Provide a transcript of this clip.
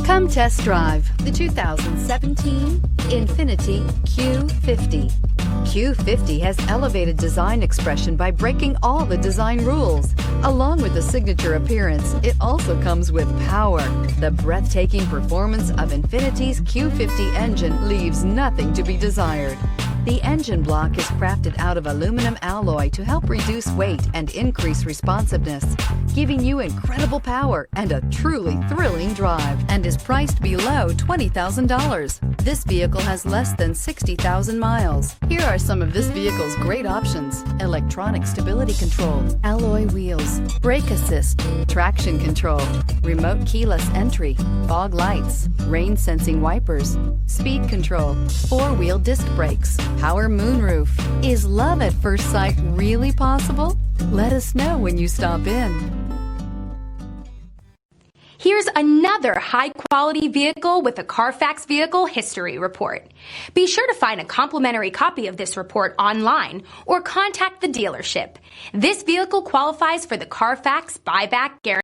Come test drive the 2017 INFINITI Q50. Q50 has elevated design expression by breaking all the design rules. Along with the signature appearance, it also comes with power. The breathtaking performance of INFINITI's Q50 engine leaves nothing to be desired. The engine block is crafted out of aluminum alloy to help reduce weight and increase responsiveness, giving you incredible power and a truly thrilling drive, and is priced below $20,000. This vehicle has less than 60,000 miles. Here are some of this vehicle's great options: electronic stability control, alloy wheels, brake assist, traction control, remote keyless entry, fog lights, rain sensing wipers, speed control, four-wheel disc brakes, power moonroof. Is love at first sight really possible? Let us know when you stop in. Here's another high-quality vehicle with a Carfax Vehicle History Report. Be sure to find a complimentary copy of this report online or contact the dealership. This vehicle qualifies for the Carfax Buyback Guarantee.